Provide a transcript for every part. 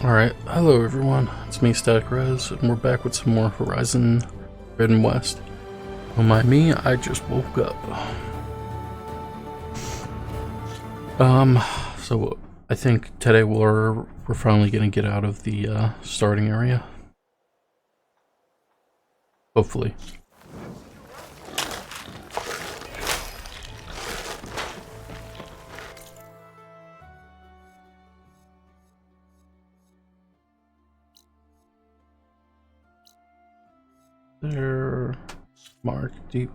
Alright, hello everyone, it's me Static Rez, and we're back with some more Horizon Forbidden West. Don't mind me, I just woke up. So I think today we're finally gonna get out of the starting area. Hopefully. There, mark deep.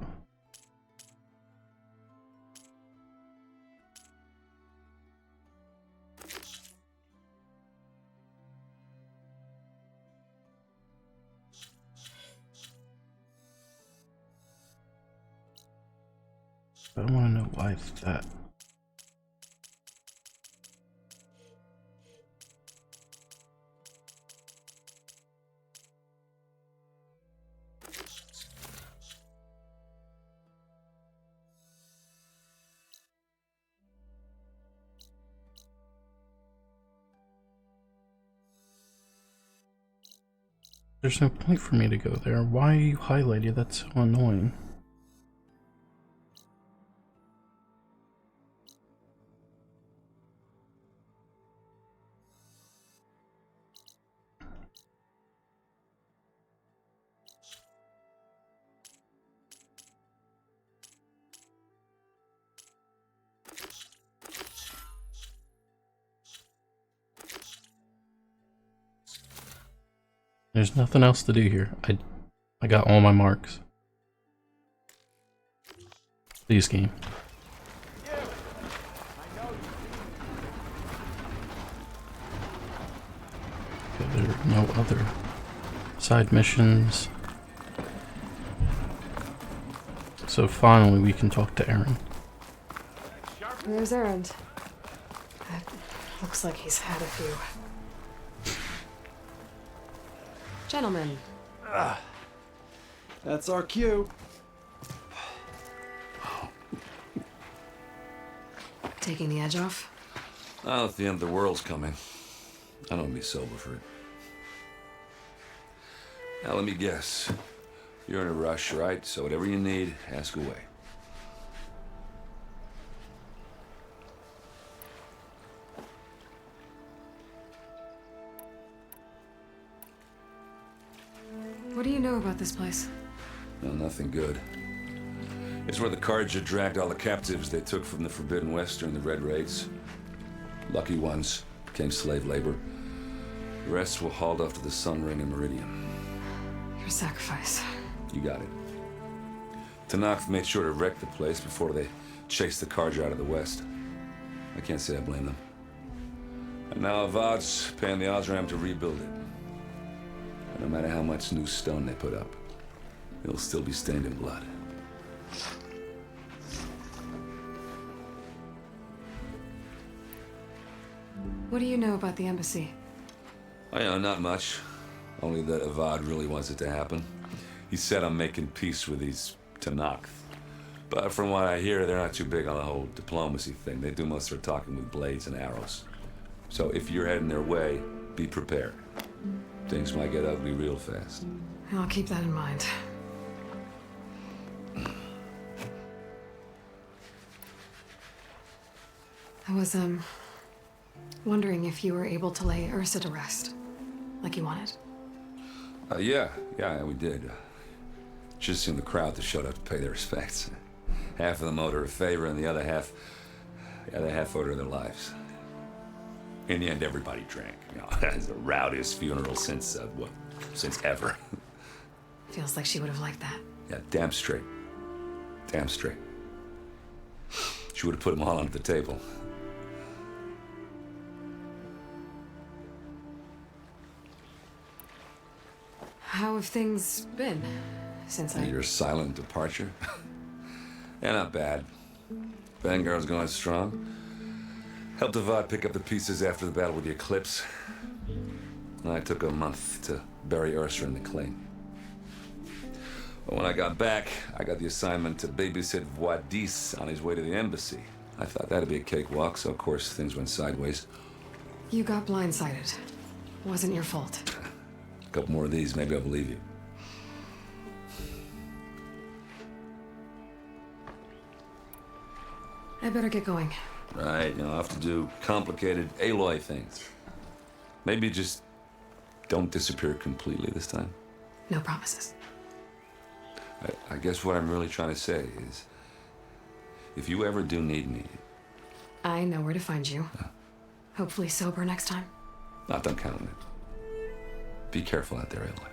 I don't want to know why it's that. There's no point for me to go there. Why are you highlighted? That's so annoying. There's nothing else to do here. I got all my marks. Please, game. Okay, there are no other side missions. So finally we can talk to Aaron. Where's Errand? Looks like he's had a few. Gentlemen. That's our cue. Taking the edge off? Well, if the end of the world's coming, I don't be sober for it. Now let me guess. You're in a rush, right? So whatever you need, ask away. What do you know about this place? No, nothing good. It's where the Carja dragged all the captives they took from the Forbidden West during the Red Raids. Lucky ones became slave labor. The rest were hauled off to the Sun Ring and Meridian. Your sacrifice. You got it. Tanakh made sure to wreck the place before they chased the Carja out of the West. I can't say I blame them. And now Avad's paying the Osram to rebuild it. And no matter how much new stone they put up, it'll still be stained in blood. What do you know about the embassy? I know not much. Only that Avad really wants it to happen. He said I'm making peace with these Tanakh. But from what I hear, they're not too big on the whole diplomacy thing. They do most of their talking with blades and arrows. So if you're heading their way, be prepared. Things might get ugly real fast. I'll keep that in mind. I was, wondering if you were able to lay Ursa to rest, like you wanted. Yeah, we did. Just seemed the crowd that showed up to pay their respects. Half of them owed her a favor, and the other half owed her their lives. In the end, everybody drank. You know, it's the rowdiest funeral since ever. Feels like she would have liked that. Yeah, damn straight. Damn straight. She would have put them all onto the table. How have things been since Your silent departure? Yeah, not bad. Vanguard's going strong. Helped Avad pick up the pieces after the battle with the Eclipse. I took a month to bury Ursa in the claim. But when I got back, I got the assignment to babysit Voidis on his way to the embassy. I thought that'd be a cakewalk, so of course things went sideways. You got blindsided. Wasn't your fault. A couple more of these, maybe I'll believe you. I better get going. Right, I'll have to do complicated Aloy things. Maybe just don't disappear completely this time. No promises. I guess what I'm really trying to say is, if you ever do need me... I know where to find you. Hopefully sober next time. Don't count on it. Be careful out there, Aloy.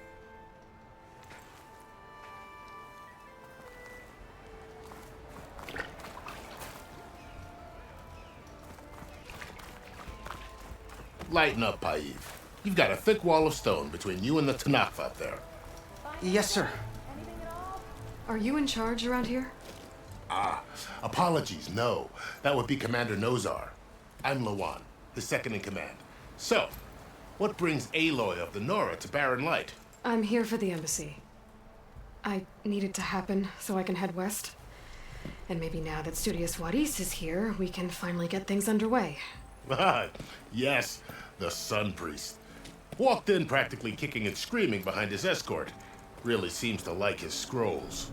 Lighten up, Paiv. You've got a thick wall of stone between you and the Tanakh up there. Yes, sir. Are you in charge around here? Apologies, no. That would be Commander Nozar. I'm Lawan, his second in command. So, what brings Aloy of the Nora to Barren Light? I'm here for the embassy. I need it to happen so I can head west. And maybe now that Studious Wadis is here, we can finally get things underway. Yes, the Sun Priest. Walked in practically kicking and screaming behind his escort. Really seems to like his scrolls.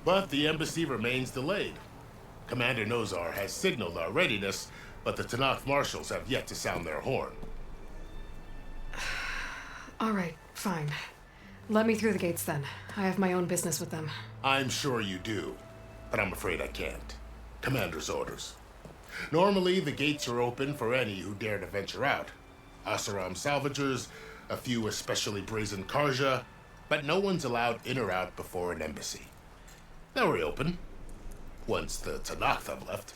But the embassy remains delayed. Commander Nozar has signaled our readiness, but the Tanakh marshals have yet to sound their horn. All right, fine. Let me through the gates then. I have my own business with them. I'm sure you do, but I'm afraid I can't. Commander's orders. Normally, the gates are open for any who dare to venture out. Asaram salvagers, a few especially brazen Karja, but no one's allowed in or out before an embassy. They'll reopen, once the Tanakh have left.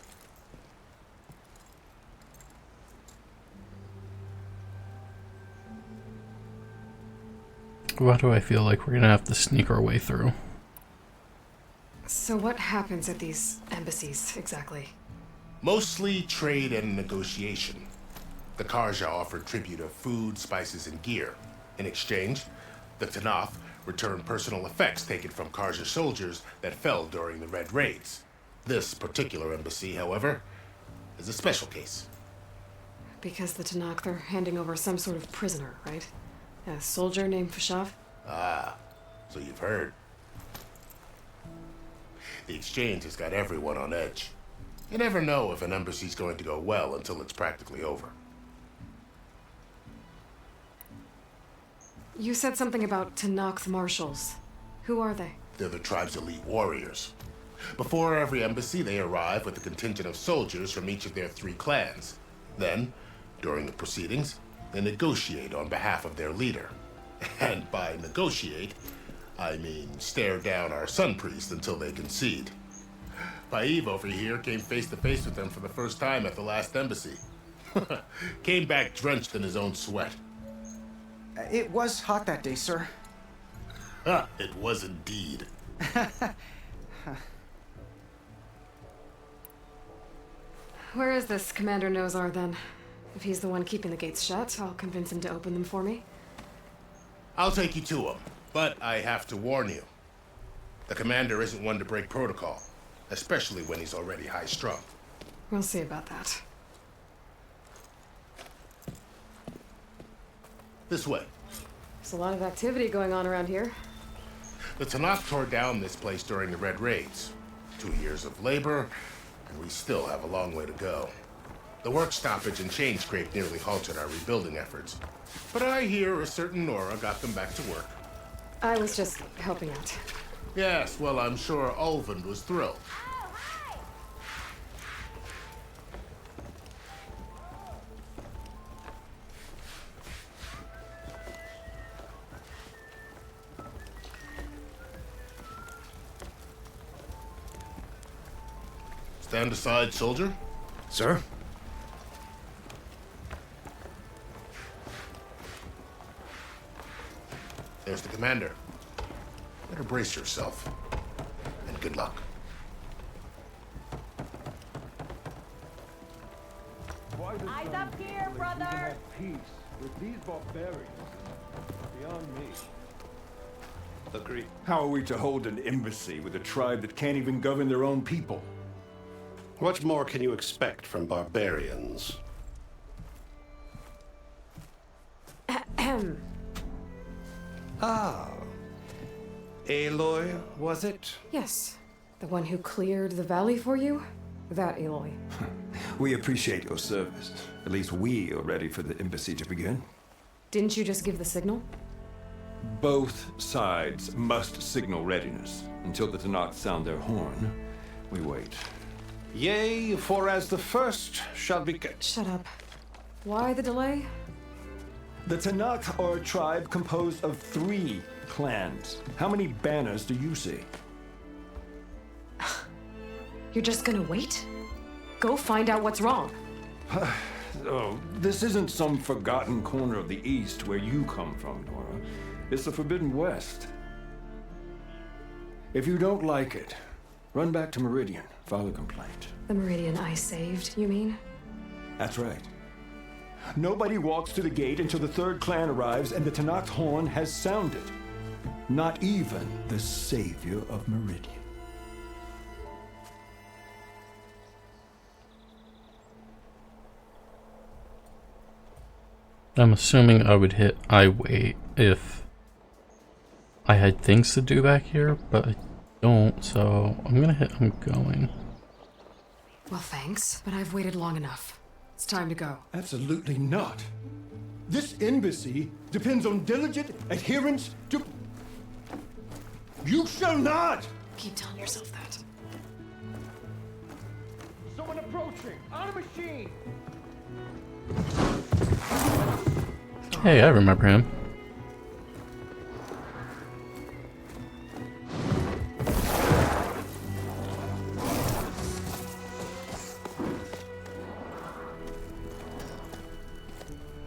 Why do I feel like we're gonna have to sneak our way through? So what happens at these embassies, exactly? Mostly trade and negotiation. The Karja offer tribute of food, spices, and gear. In exchange, the Tanakh return personal effects taken from Karja soldiers that fell during the Red Raids. This particular embassy, however, is a special case. Because the Tanakh are handing over some sort of prisoner, right? A soldier named Fashav? Ah, so you've heard. The exchange has got everyone on edge. You never know if an embassy's going to go well until it's practically over. You said something about Tanakh marshals. Who are they? They're the tribe's elite warriors. Before every embassy, they arrive with a contingent of soldiers from each of their 3 clans. Then, during the proceedings, they negotiate on behalf of their leader. And by negotiate, I mean stare down our Sun Priest until they concede. Paiv over here came face to face with them for the first time at the last embassy. Came back drenched in his own sweat. It was hot that day, sir. It was indeed. Where is this Commander Nozar then? If he's the one keeping the gates shut, I'll convince him to open them for me. I'll take you to him, but I have to warn you. The commander isn't one to break protocol, especially when he's already high-strung. We'll see about that. This way. There's a lot of activity going on around here. The Tanakh tore down this place during the Red Raids. 2 years of labor, and we still have a long way to go. The work stoppage and chain scrape nearly halted our rebuilding efforts. But I hear a certain Nora got them back to work. I was just helping out. Yes, well, I'm sure Ulvund was thrilled. Stand aside, soldier. Sir? There's the commander. Better brace yourself. And good luck. Eyes up here, brother! Peace with these barbarians is beyond me. Agree. How are we to hold an embassy with a tribe that can't even govern their own people? What more can you expect from barbarians? Ahem. Ah. Aloy, was it? Yes. The one who cleared the valley for you? That Aloy. We appreciate your service. At least we are ready for the embassy to begin. Didn't you just give the signal? Both sides must signal readiness. Until the Tanakh sound their horn, we wait. Yea, for as the first shall be... Shut up. Why the delay? The Tanakh are a tribe composed of 3 clans. How many banners do you see? You're just gonna wait? Go find out what's wrong. Oh, this isn't some forgotten corner of the East where you come from, Nora. It's the Forbidden West. If you don't like it, run back to Meridian, file a complaint. The Meridian I saved, you mean? That's right. Nobody walks to the gate until the 3rd clan arrives and the Tanakh's horn has sounded. Not even the savior of Meridian. I'm assuming I would hit I wait if I had things to do back here, but I don't, so I'm gonna hit I'm going. Well, thanks, but I've waited long enough. It's time to go. Absolutely not. This embassy depends on diligent adherence to... You shall not! Keep telling yourself that. Someone approaching! On a machine! Hey, I remember him.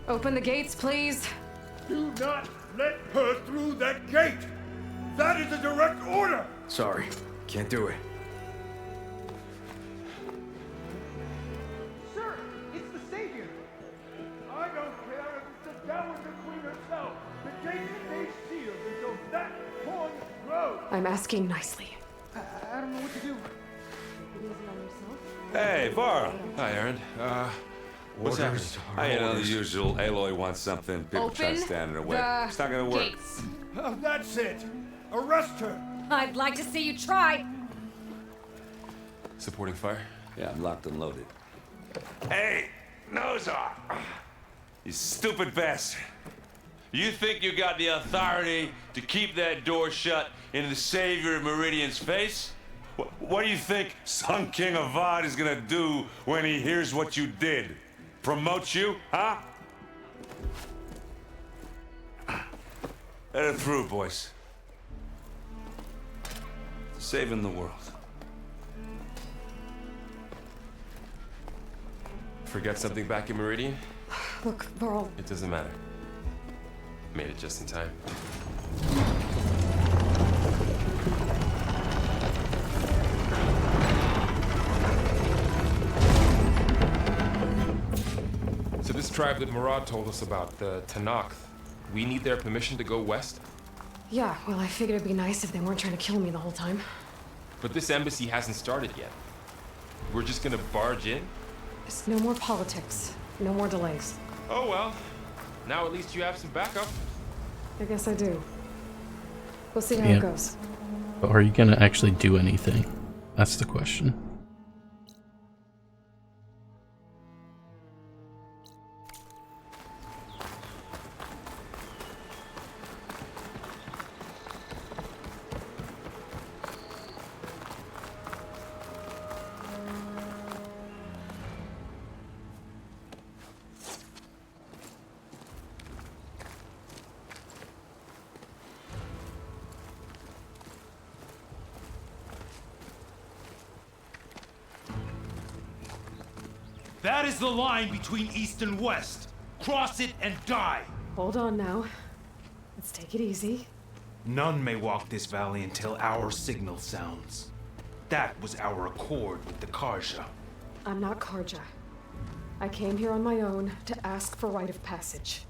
Open the gates, please. Do not let her through that gate! That is a direct order! Sorry, can't do it. Sir, it's the Savior! I don't care if it's the Dowager Queen herself! The gate stays sealed until that horn grows! I'm asking nicely. I don't know what to do. Hey, Varl. Hi, Aaron. What's happening? I know the usual. Aloy wants something. People try to stand in her way. It's not gonna work. Gates. Oh, that's it! Arrest her! I'd like to see you try. Supporting fire? Yeah, I'm locked and loaded. Hey, nose off! You stupid bastard. You think you got the authority to keep that door shut in the savior of Meridian's face? What do you think Sun King Avad is gonna do when he hears what you did? Promote you, huh? Let it through, boys. Saving the world. Forget something back in Meridian? Look, Varl, It doesn't matter. Made it just in time. So this tribe that Murad told us about, the Tanakh, we need their permission to go west? yeah, well, I figured it'd be nice if they weren't trying to kill me the whole time. But this embassy hasn't started yet. We're just gonna barge in? Just no more politics. No more delays. Oh well. Now at least you have some backup. I guess I do. We'll see how Yeah. it goes. But are you gonna actually do anything? That's the question. That is the line between East and West. Cross it and die. Hold on now. Let's take it easy. None may walk this valley until our signal sounds. That was our accord with the Karja. I'm not Karja. I came here on my own to ask for rite of passage.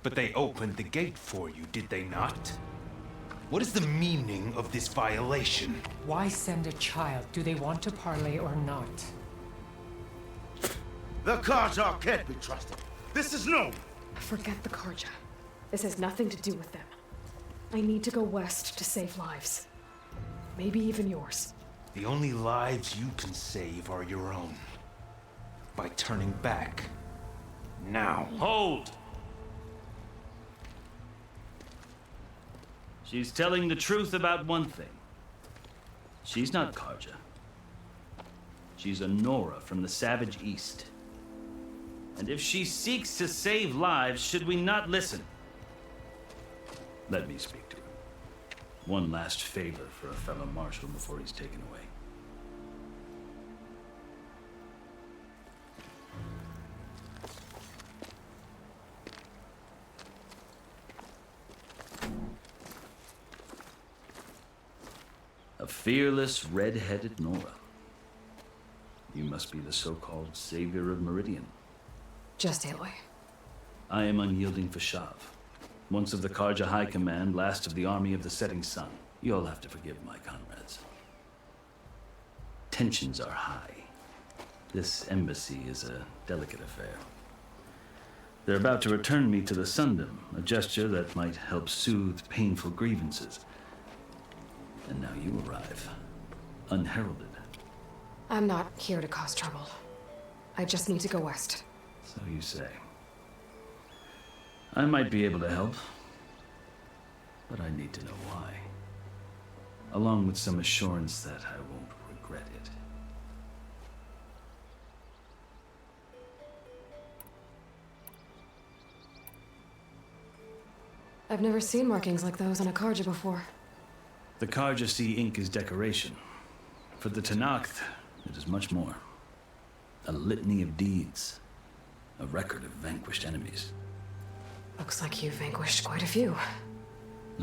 But they opened the gate for you, did they not? What is the meaning of this violation? Why send a child? Do they want to parley or not? The Karja can't be trusted. This is known. Forget the Karja. This has nothing to do with them. I need to go west to save lives. Maybe even yours. The only lives you can save are your own. By turning back. Now. Hold! She's telling the truth about one thing. She's not Karja. She's a Nora from the Savage East. And if she seeks to save lives, should we not listen? Let me speak to her. One last favor for a fellow marshal before he's taken away. A fearless, red-headed Nora. You must be the so-called savior of Meridian. Just Aloy. I am unyielding Fashav. Once of the Karja High Command, last of the Army of the Setting Sun. You'll have to forgive my comrades. Tensions are high. This embassy is a delicate affair. They're about to return me to the Sundom, a gesture that might help soothe painful grievances. And now you arrive, unheralded. I'm not here to cause trouble. I just need to go west. So you say. I might be able to help, but I need to know why. Along with some assurance that I won't regret it. I've never seen markings like those on a Karja before. The Karja see ink as decoration. For the Tenakth, it is much more. A litany of deeds. A record of vanquished enemies. Looks like you've vanquished quite a few.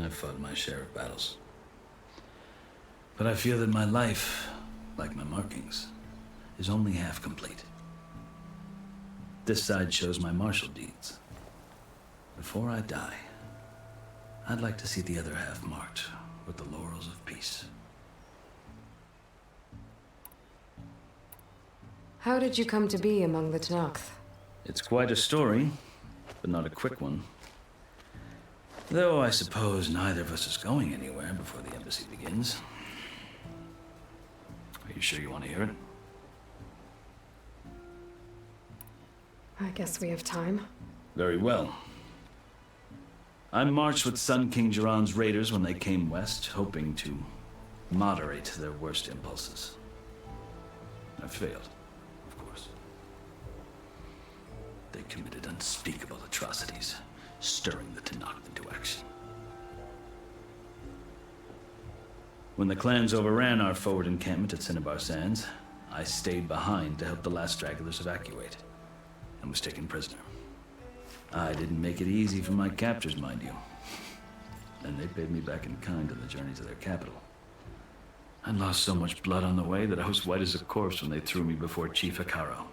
I've fought my share of battles. But I feel that my life, like my markings, is only half complete. This side shows my martial deeds. Before I die, I'd like to see the other half marked with the laurels of peace. How did you come to be among the Tenakth? It's quite a story, but not a quick one. Though I suppose neither of us is going anywhere before the embassy begins. Are you sure you want to hear it? I guess we have time. Very well. I marched with Sun King Jiran's raiders when they came west, hoping to moderate their worst impulses. I failed, of course. They committed unspeakable atrocities, stirring the Tenakth into action. When the clans overran our forward encampment at Cinnabar Sands, I stayed behind to help the last stragglers evacuate, and was taken prisoner. I didn't make it easy for my captors, mind you. And they paid me back in kind on the journey to their capital. I lost so much blood on the way that I was white as a corpse when they threw me before Chief Hikaro.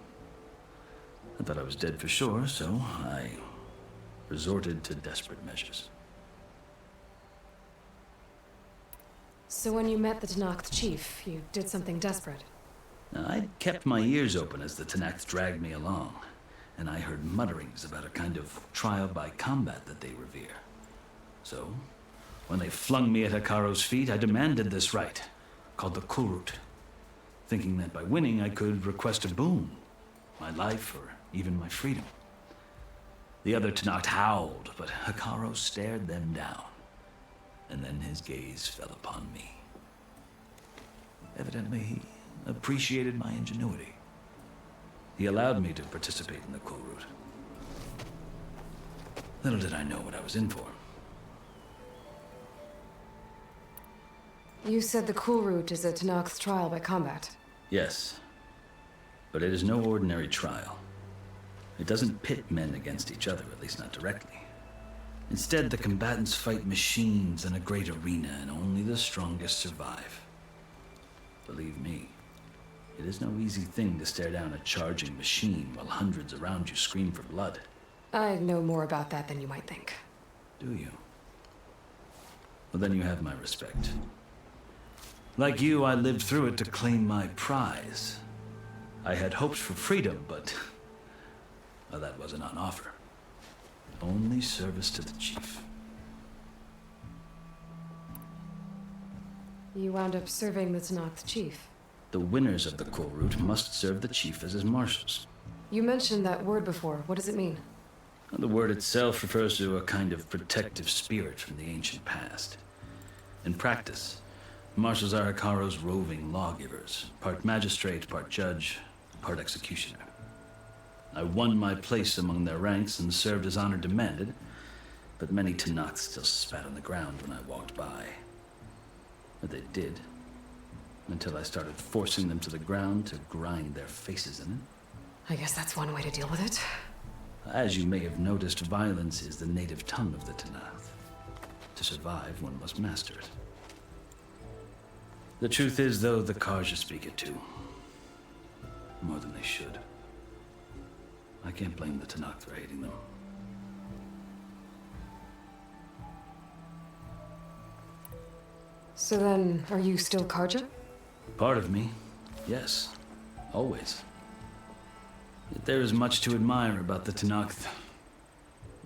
I thought I was dead for sure, so I resorted to desperate measures. So when you met the Tenakth chief, you did something desperate? Now, I'd kept my ears open as the Tenakth dragged me along, and I heard mutterings about a kind of trial by combat that they revere. So, when they flung me at Hikaro's feet, I demanded this right, called the Kulrut, thinking that by winning I could request a boon, my life or even my freedom. The other Tenakth howled, but Hikaro stared them down, and then his gaze fell upon me. Evidently, he appreciated my ingenuity. He allowed me to participate in the Kulrut. Little did I know what I was in for. You said the Kulrut is a Tenakth trial by combat. Yes, but it is no ordinary trial. It doesn't pit men against each other, at least not directly. Instead, the combatants fight machines in a great arena, and only the strongest survive. Believe me, it is no easy thing to stare down a charging machine while hundreds around you scream for blood. I know more about that than you might think. Do you? Well, then you have my respect. Like you, I lived through it to claim my prize. I had hoped for freedom, but well, that wasn't on offer. only service to the chief. You wound up serving the Tanakh chief. The winners of the coal route must serve the chief as his marshals. You mentioned that word before. What does it mean? The word itself refers to a kind of protective spirit from the ancient past. In practice, marshals are Hikaro's roving lawgivers, part magistrate, part judge, part executioner. I won my place among their ranks and served as honor demanded, but many Tanakhs still spat on the ground when I walked by. But they did, until I started forcing them to the ground to grind their faces in it. I guess that's one way to deal with it. As you may have noticed, violence is the native tongue of the Tanakh. To survive, one must master it. The truth is, though, the Karja speak it too. More than they should. I can't blame the Tanakh for hating them. So then, are you still Karja? Part of me, yes. Always. Yet there is much to admire about the Tanakh,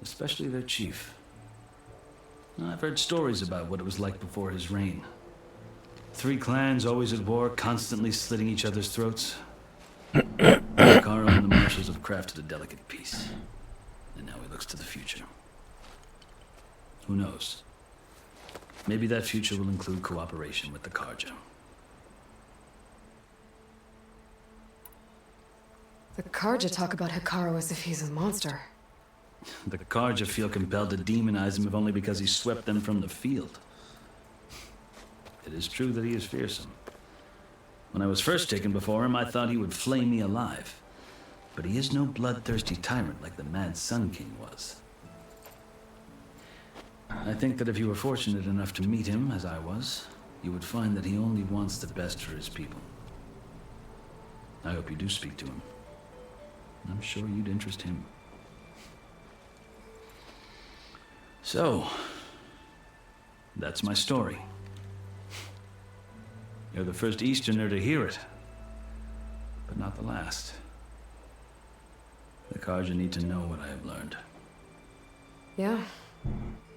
especially their chief. I've heard stories about what it was like before his reign. 3 clans always at war, constantly slitting each other's throats. Hikaro and the marshals have crafted a delicate peace. And now he looks to the future. Who knows? Maybe that future will include cooperation with the Karja. The Karja talk about Hikaro as if he's a monster. The Karja feel compelled to demonize him if only because he swept them from the field. It is true that he is fearsome. When I was first taken before him, I thought he would flay me alive. But he is no bloodthirsty tyrant like the Mad Sun King was. I think that if you were fortunate enough to meet him, as I was, you would find that he only wants the best for his people. I hope you do speak to him. I'm sure you'd interest him. So, that's my story. You're the first Easterner to hear it, but not the last. The Karja need to know what I have learned. Yeah.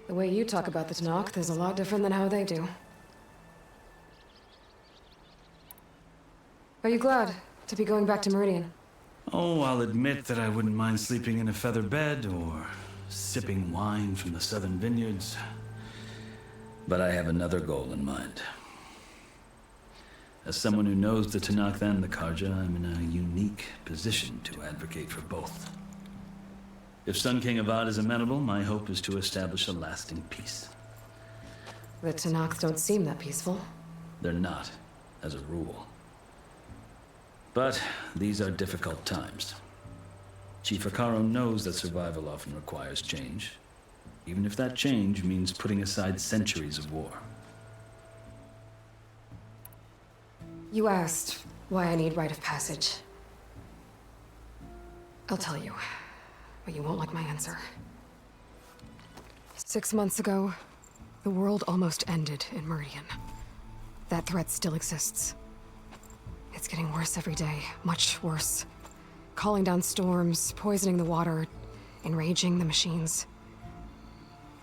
The way you talk about the Tanakh is a lot different than how they do. Are you glad to be going back to Meridian? Oh, I'll admit that I wouldn't mind sleeping in a feather bed or sipping wine from the southern vineyards. But I have another goal in mind. As someone who knows the Tanakh and the Karja, I'm in a unique position to advocate for both. If Sun King Avad is amenable, my hope is to establish a lasting peace. The Tanakh don't seem that peaceful. They're not, as a rule. But these are difficult times. Chief Hikaro knows that survival often requires change, even if that change means putting aside centuries of war. You asked why I need rite of passage. I'll tell you, but you won't like my answer. 6 months ago, the world almost ended in Meridian. That threat still exists. It's getting worse every day, much worse. Calling down storms, poisoning the water, enraging the machines.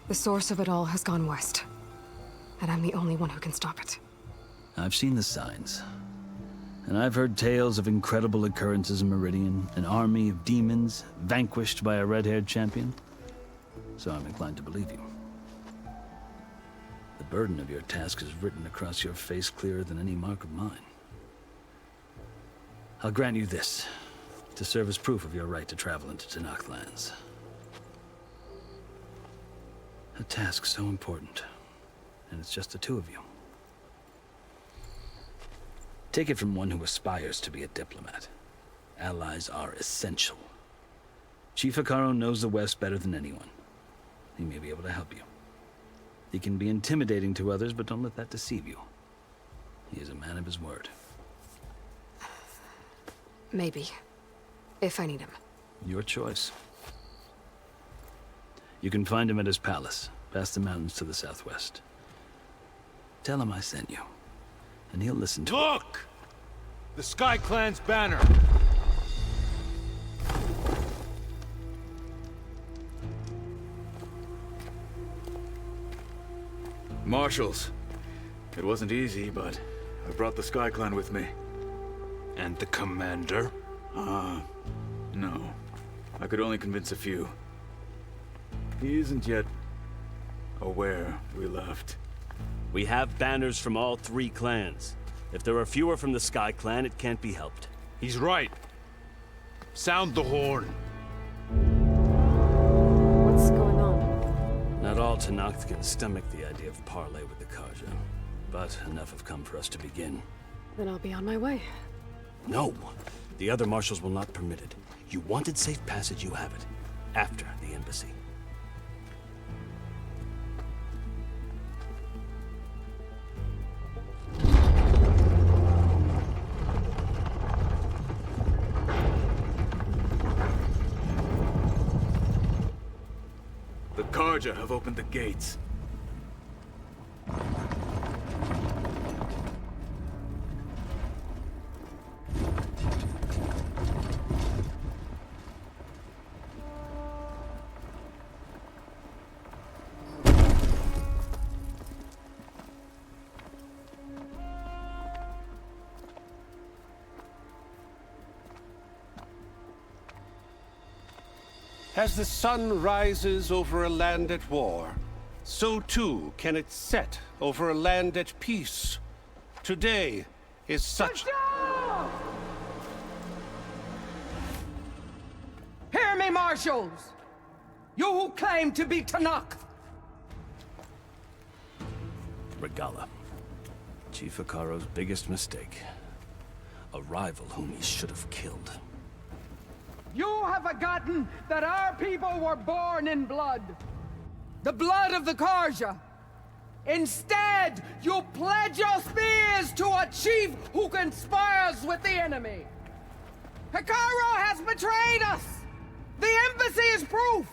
The source of it all has gone west, and I'm the only one who can stop it. I've seen the signs. And I've heard tales of incredible occurrences in Meridian, an army of demons vanquished by a red-haired champion. So I'm inclined to believe you. The burden of your task is written across your face clearer than any mark of mine. I'll grant you this, to serve as proof of your right to travel into Tanakh lands. A task so important, and it's just the 2 of you. Take it from one who aspires to be a diplomat. Allies are essential. Chief Hikaro knows the West better than anyone. He may be able to help you. He can be intimidating to others, but don't let that deceive you. He is a man of his word. Maybe. If I need him. Your choice. You can find him at his palace, past the mountains to the southwest. Tell him I sent you, and he'll listen to Look! The Sky Clan's banner! Marshals. It wasn't easy, but I brought the Sky Clan with me. And the commander? No. I could only convince a few. He isn't yet aware we left. We have banners from all 3 clans. If there are fewer from the Sky Clan, it can't be helped. He's right. Sound the horn. What's going on? Not all Tenakth can stomach the idea of parley with the Karja. But enough have come for us to begin. Then I'll be on my way. No! The other marshals will not permit it. You wanted safe passage, you have it. After the embassy. The Karja have opened the gates. As the sun rises over a land at war, so too can it set over a land at peace. Today is such... Hear me, marshals! You who claim to be Tenakth! Regala. Chief Akaro's biggest mistake. A rival whom he should have killed. You have forgotten that our people were born in blood. The blood of the Karja. Instead, you pledge your spears to a chief who conspires with the enemy. Akaro has betrayed us! The embassy is proof!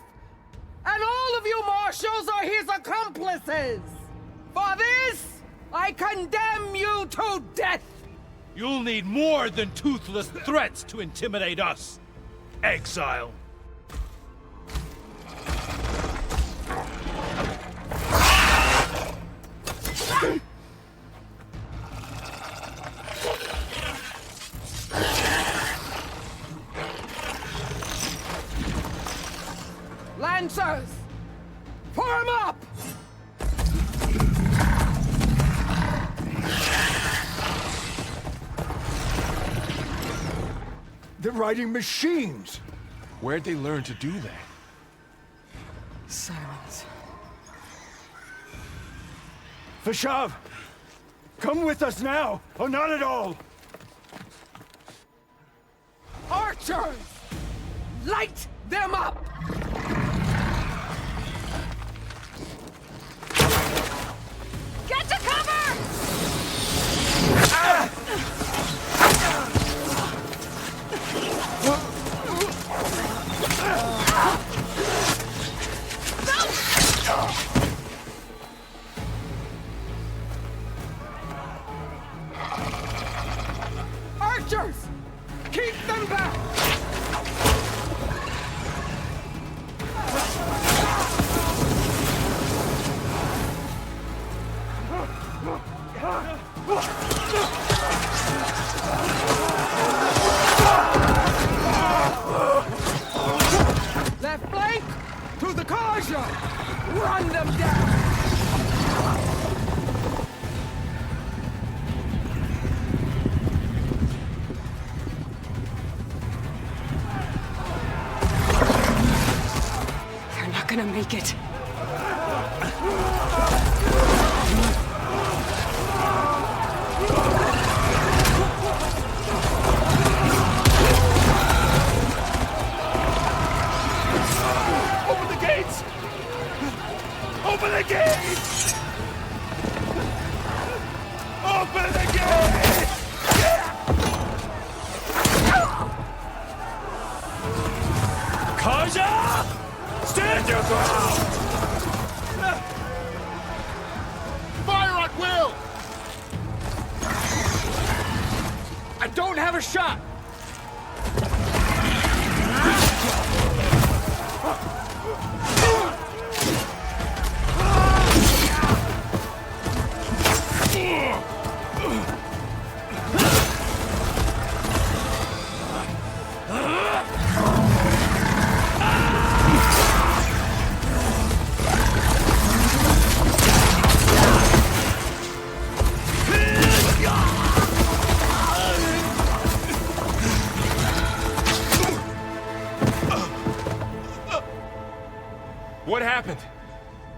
And all of you marshals are his accomplices! For this, I condemn you to death! You'll need more than toothless threats to intimidate us. Exile. Lancers! Form up! They're riding machines! Where'd they learn to do that? Silence. Vashav! Come with us now, or not at all! Archers! Light them up! Get to cover! Archers! Keep them back! Left flank! To the Karja! Run them down! They're not gonna make it. Open the gates! Open the gates! Open the gates! Karja! Stand your ground! Fire at will! I don't have a shot!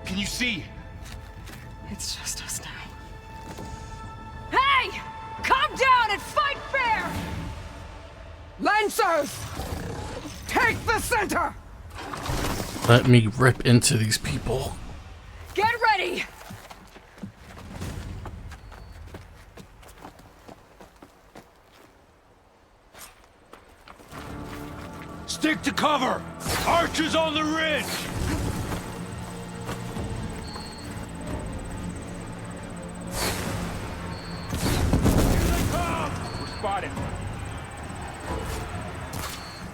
Can you see? It's just us now. Hey! Calm down and fight fair! Lancers! Take the center! Let me rip into these people. Get ready! Stick to cover! Archers on the ridge! We're spotted.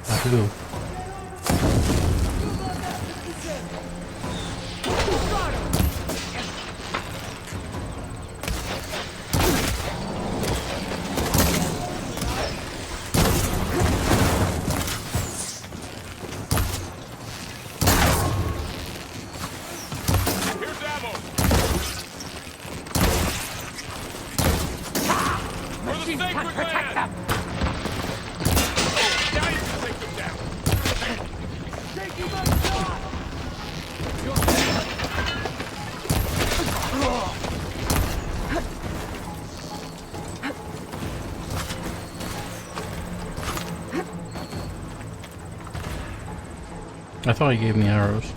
I do. Here's ammo. For the sacred land. Now you can take them down. I thought he gave me arrows.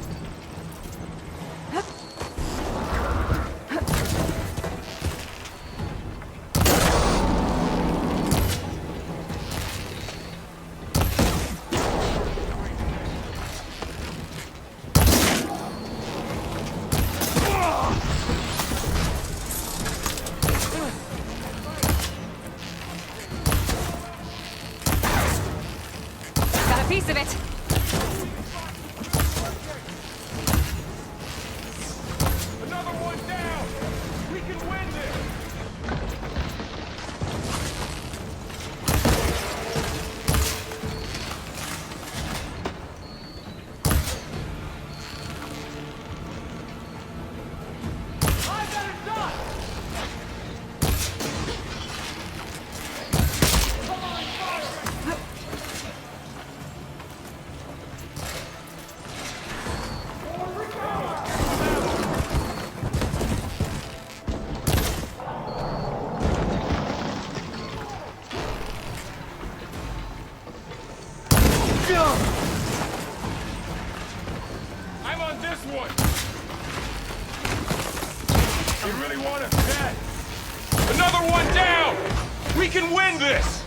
Got a piece of it. Another one down. We can win this. I'm on this one. You really want us dead? Another one down. We can win this.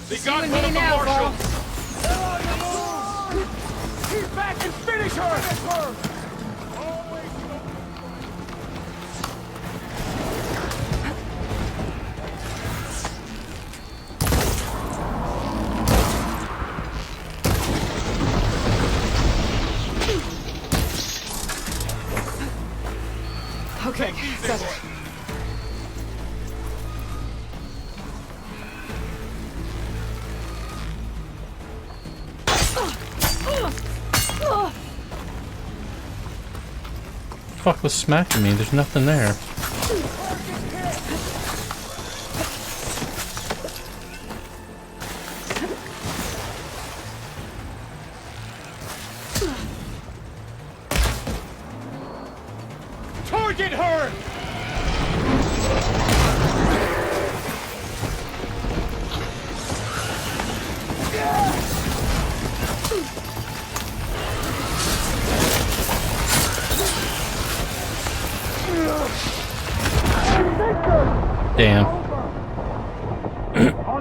They got one of the marshals. Keep back and finish her! Okay, settle. Fuck was smacking me? There's nothing there. Target her! Damn. On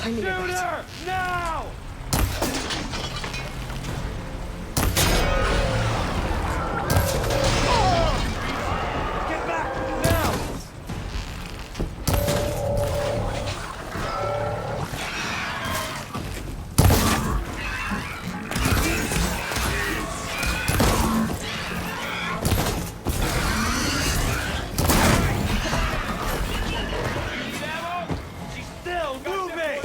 I needed Shoot that. her! Now! Get back! Now! She's still moving!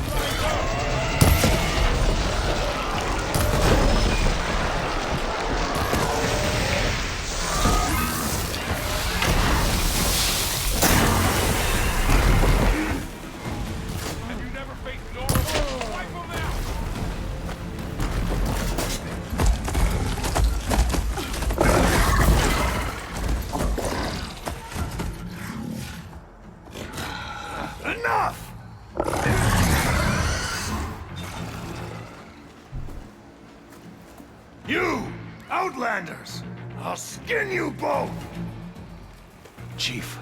Have you never faced Nora? Wipe them out! Enough! You, Outlanders! I'll skin you both! Chief,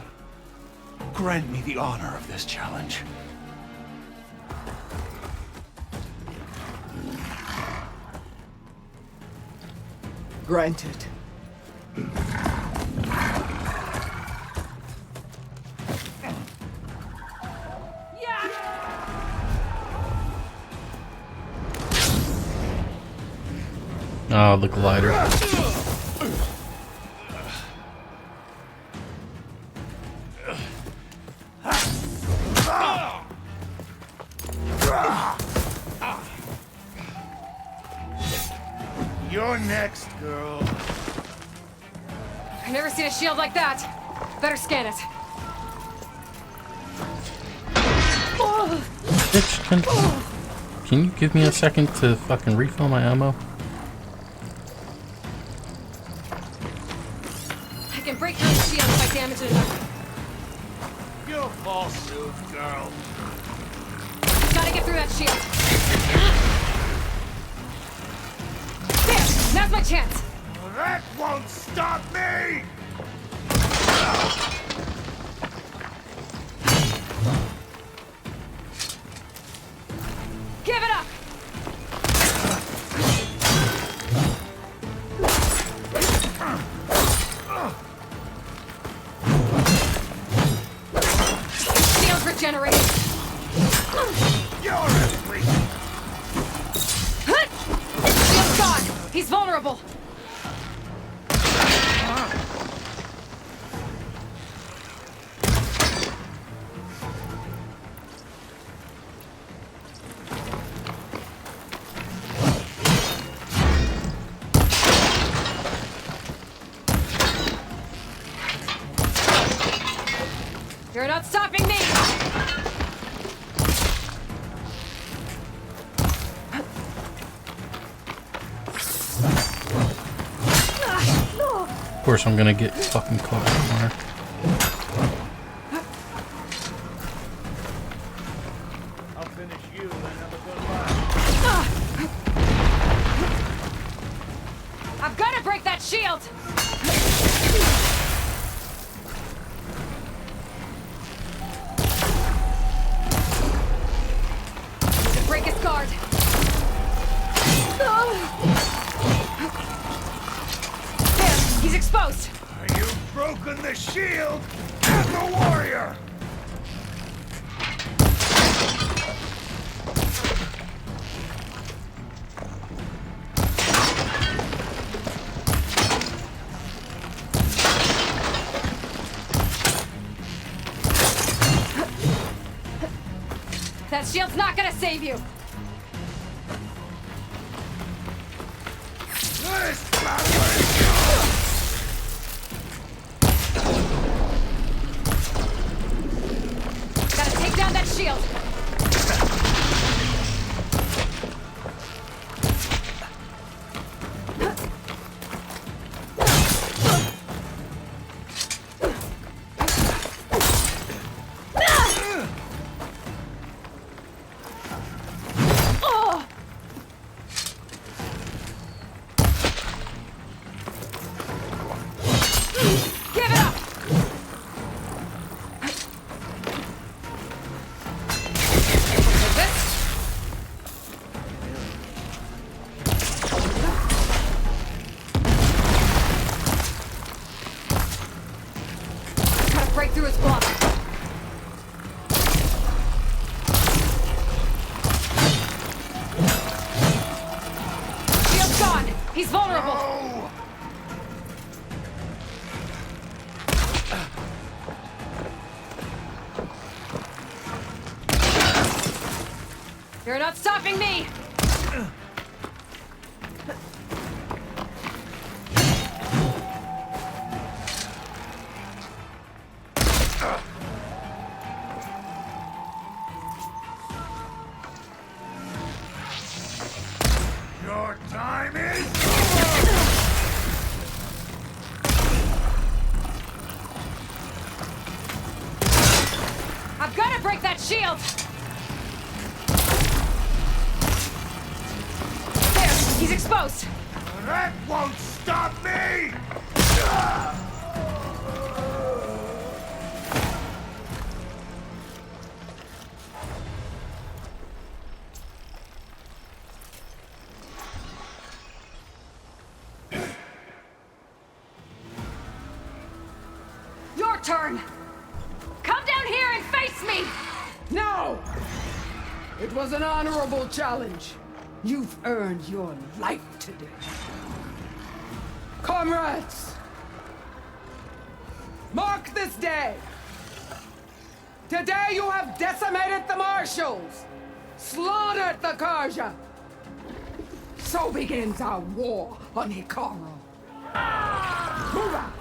grant me the honor of this challenge. Granted. Oh, the glider. You're next, girl. I've never seen a shield like that. Better scan it. Bitch, can you give me a second to fucking refill my ammo? I can break through the shield if I damage it enough. You'll fall soon, girl. Gotta get through that shield. There! Now's my chance! That won't stop me! Give it up! Shield regenerated! You're everything! Shield's gone! He's vulnerable! You're not stopping me! Of course I'm gonna get fucking caught somewhere. I'll finish you and have a good life. I've gotta break that shield! Need to break his guard! There! He's exposed! You've broken the shield as a warrior! That shield's not gonna save you! This Gotta take down that shield! Give it up! honorable! You're not stopping me! Your time is I've got to break that shield! There, he's exposed! That won't stop me! Your turn! Come down here and face me! No! It was an honorable challenge. You've earned your life today. Comrades! Mark this day! Today you have decimated the Marshals! Slaughtered the Karja! So begins our war on Hikaru. Move out!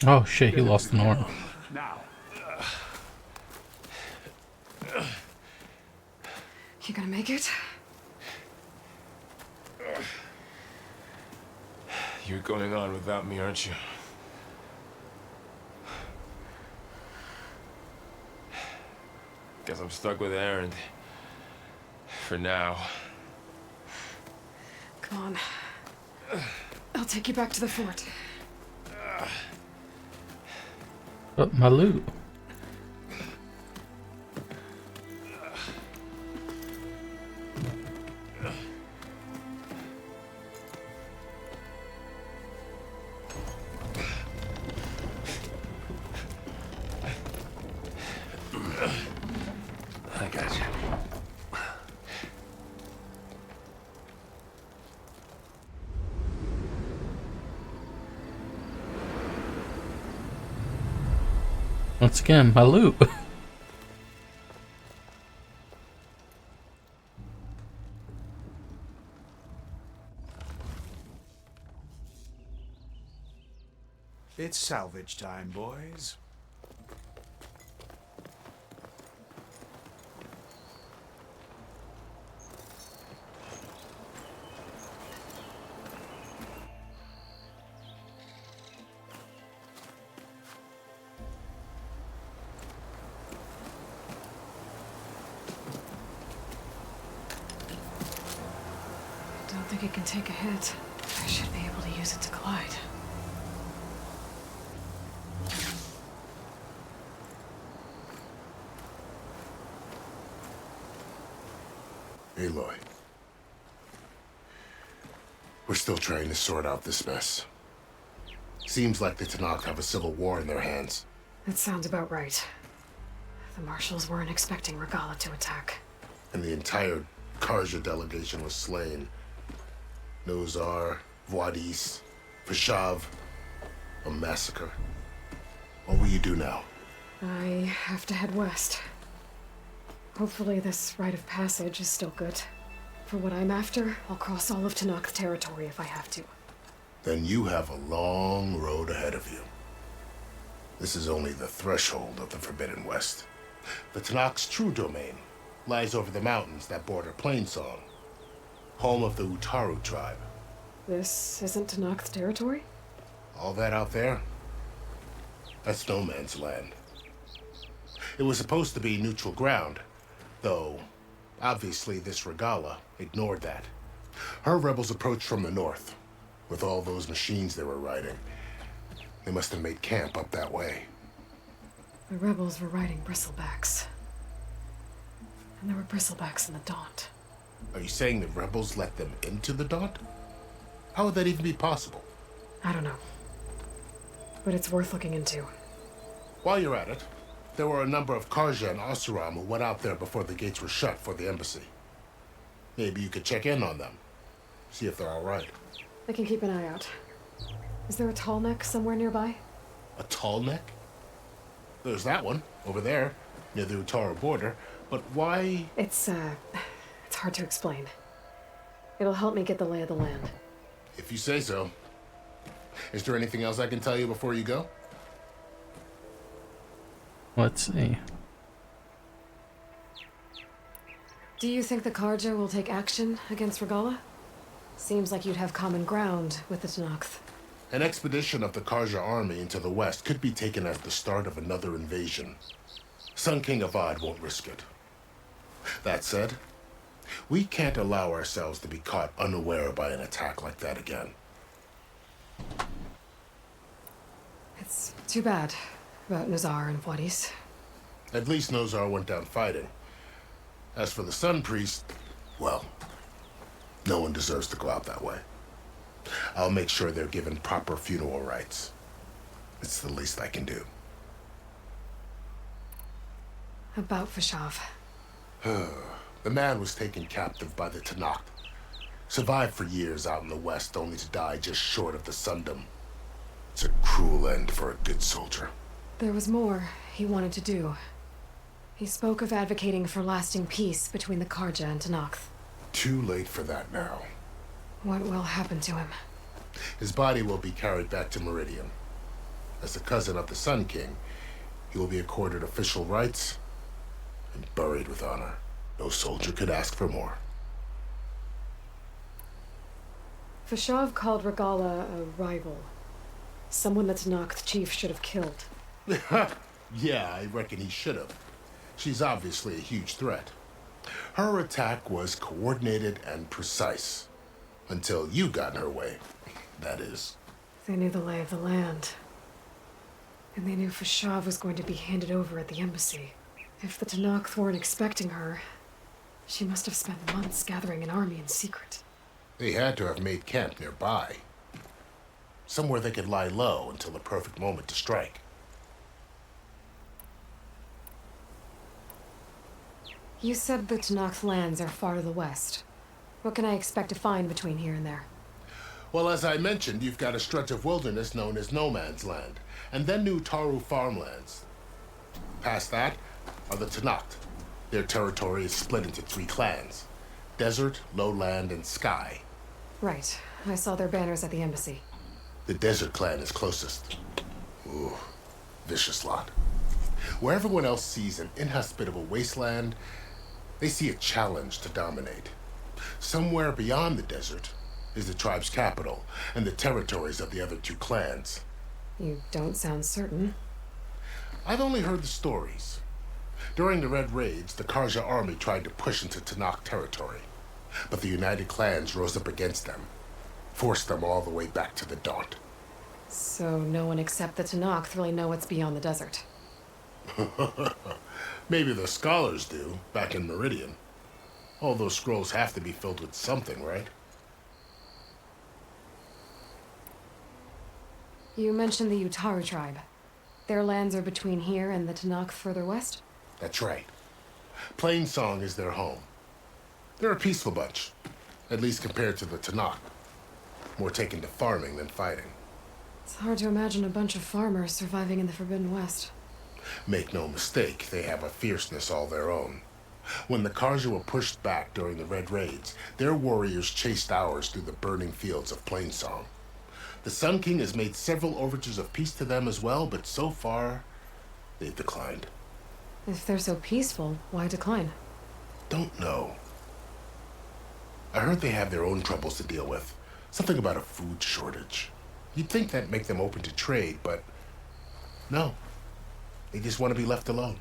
Oh shit, he lost an arm. Now. You gonna make it? You're going on without me, aren't you? Guess I'm stuck with Aaron. For now. Come on. I'll take you back to the fort. But my loot. I got you. Once again, my loot. It's salvage time, boys. Don't think it can take a hit. I should be able to use it to glide. Aloy. We're still trying to sort out this mess. Seems like the Tanakh have a civil war in their hands. That sounds about right. The Marshals weren't expecting Regala to attack. And the entire Karja delegation was slain. Nozar, Voidis, Fashav. A massacre. What will you do now? I have to head west. Hopefully this rite of passage is still good. For what I'm after, I'll cross all of Tanakh territory if I have to. Then you have a long road ahead of you. This is only the threshold of the Forbidden West. The Tanakh's true domain lies over the mountains that border Plainsong, home of the Utaru tribe. This isn't Tanakh territory? All that out there? That's no man's land. It was supposed to be neutral ground, though obviously this Regala ignored that. Her rebels approached from the north, with all those machines they were riding. They must have made camp up that way. The rebels were riding bristlebacks. And there were bristlebacks in the Daunt. Are you saying the rebels let them into the Daunt? How would that even be possible? I don't know. But it's worth looking into. While you're at it, there were a number of Karja and Oseram who went out there before the gates were shut for the embassy. Maybe you could check in on them. See if they're all right. I can keep an eye out. Is there a tall neck somewhere nearby? A tall neck? There's that one, over there, near the Utaru border. But why? It's hard to explain. It'll help me get the lay of the land. If you say so. Is there anything else I can tell you before you go? Let's see. Do you think the Karja will take action against Regala? Seems like you'd have common ground with the Tenakth. An expedition of the Karja army into the west could be taken as the start of another invasion. Sun King Avad won't risk it. That said, we can't allow ourselves to be caught unaware by an attack like that again. It's too bad about Nazar and Wadis. At least Nozar went down fighting. As for the Sun Priest, well, no one deserves to go out that way. I'll make sure they're given proper funeral rites. It's the least I can do. About Fashav. The man was taken captive by the Tenakth. Survived for years out in the west, only to die just short of the Sundom. It's a cruel end for a good soldier. There was more he wanted to do. He spoke of advocating for lasting peace between the Karja and Tenakth. Too late for that now. What will happen to him? His body will be carried back to Meridian. As a cousin of the Sun King, he will be accorded official rights and buried with honor. No soldier could ask for more. Fashav called Regala a rival. Someone that Tenakth chief should have killed. Yeah, I reckon he should have. She's obviously a huge threat. Her attack was coordinated and precise. Until you got in her way, that is. They knew the lay of the land. And they knew Fashav was going to be handed over at the embassy. If the Tenakth weren't expecting her, she must have spent months gathering an army in secret. They had to have made camp nearby. Somewhere they could lie low until the perfect moment to strike. You said the Tenakth lands are far to the west. What can I expect to find between here and there? Well, as I mentioned, you've got a stretch of wilderness known as No Man's Land, and then New Taru farmlands. Past that are the Tenakth. Their territory is split into 3 clans: Desert, Lowland, and Sky. Right. I saw their banners at the embassy. The Desert clan is closest. Ooh, vicious lot. Where everyone else sees an inhospitable wasteland, they see a challenge to dominate. Somewhere beyond the desert is the tribe's capital and the territories of the other 2 clans. You don't sound certain. I've only heard the stories. During the Red Raids, the Karja army tried to push into Tenakth territory, but the United Clans rose up against them, forced them all the way back to the Daunt. So no one except the Tenakth really know what's beyond the desert. Maybe the scholars do, back in Meridian. All those scrolls have to be filled with something, right? You mentioned the Utaru tribe. Their lands are between here and the Tenakth further west? That's right. Plainsong is their home. They're a peaceful bunch, at least compared to the Tenakth. More taken to farming than fighting. It's hard to imagine a bunch of farmers surviving in the Forbidden West. Make no mistake, they have a fierceness all their own. When the Karja were pushed back during the Red Raids, their warriors chased ours through the burning fields of Plainsong. The Sun King has made several overtures of peace to them as well, but so far, they've declined. If they're so peaceful, why decline? Don't know. I heard they have their own troubles to deal with. Something about a food shortage. You'd think that'd make them open to trade, but no. They just want to be left alone.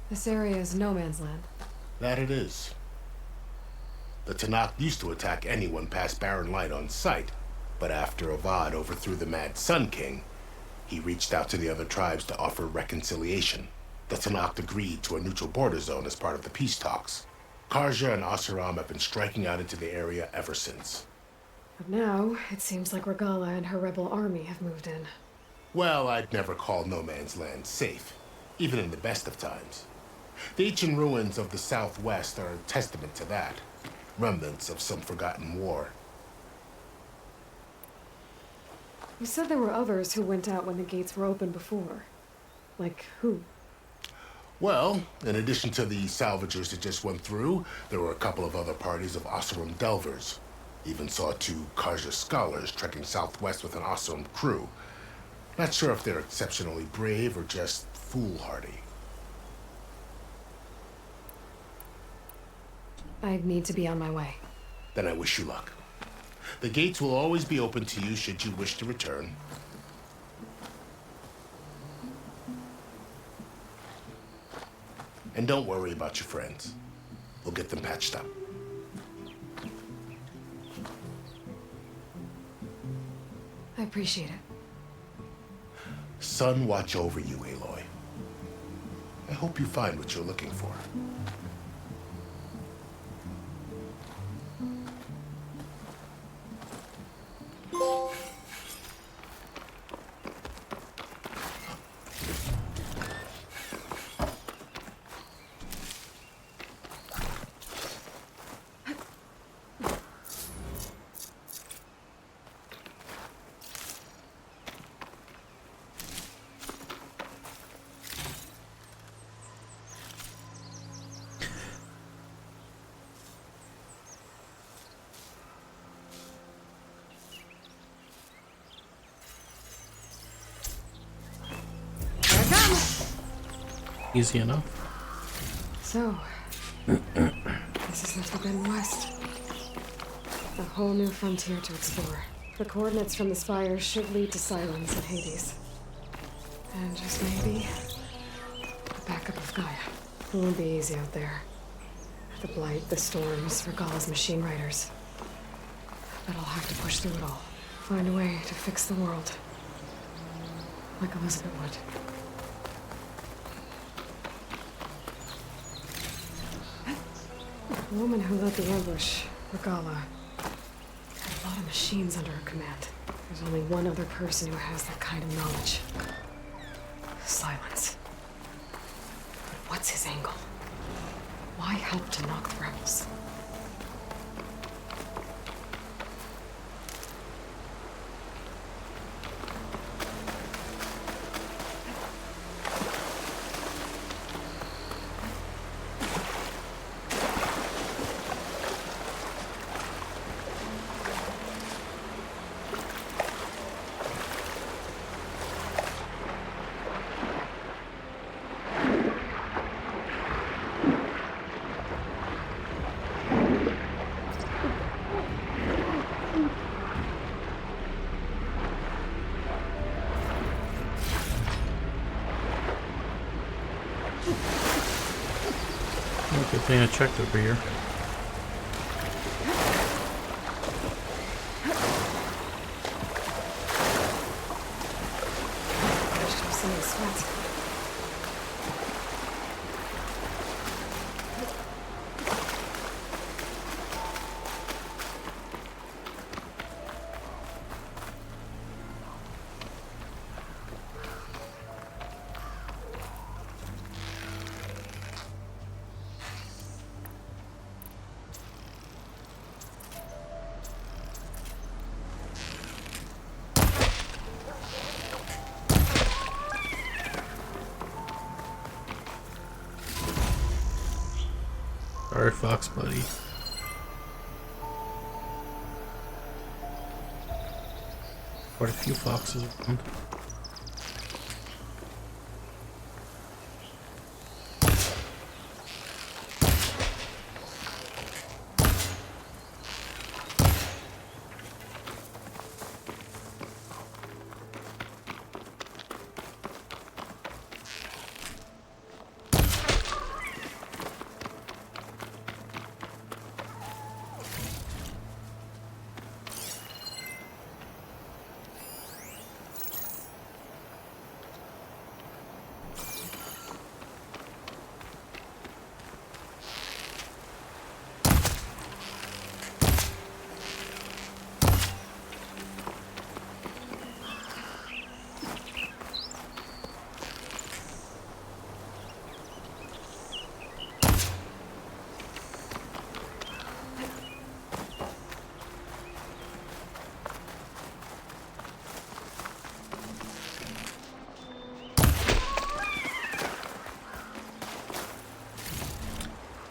This area is no man's land. That it is. The Tenakth used to attack anyone past Barren Light on sight, but after Avad overthrew the Mad Sun King, He reached out to the other tribes to offer reconciliation. The Tanakh agreed to a neutral border zone as part of the peace talks. Karja and Asuram have been striking out into the area ever since. But now, it seems like Regala and her rebel army have moved in. Well, I'd never call no man's land safe, even in the best of times. The ancient ruins of the Southwest are a testament to that. Remnants of some forgotten war. You said there were others who went out when the gates were open before. Like who? Well, in addition to the salvagers that just went through, there were a couple of other parties of Asuram delvers. Even saw 2 Karja scholars trekking southwest with an Asuram crew. Not sure if they're exceptionally brave or just foolhardy. I need to be on my way. Then I wish you luck. The gates will always be open to you should you wish to return. And don't worry about your friends. We'll get them patched up. I appreciate it. Sun watch over you, Aloy. I hope you find what you're looking for. Easy enough. So, this is the Forbidden West. A whole new frontier to explore. The coordinates from the spires should lead to Silence and Hades. And just maybe, the backup of Gaia. It won't be easy out there. The Blight, the Storms, Regala's machine riders. But I'll have to push through it all. Find a way to fix the world. Like Elizabeth would. The woman who led the ambush, Regala, had a lot of machines under her command. There's only one other person who has that kind of knowledge. Silence. But what's his angle? Why help to knock the rebels? Good thing I checked over here. Sorry, Fox buddy. Quite a few foxes around.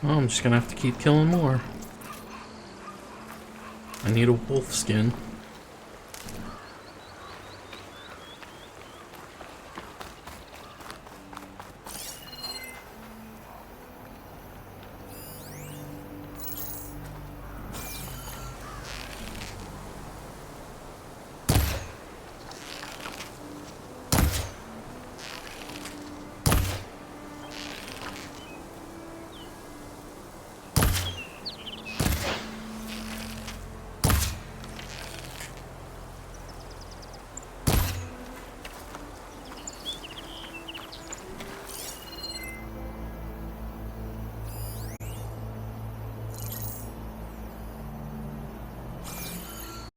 Well, I'm just gonna have to keep killing more. I need a wolf skin.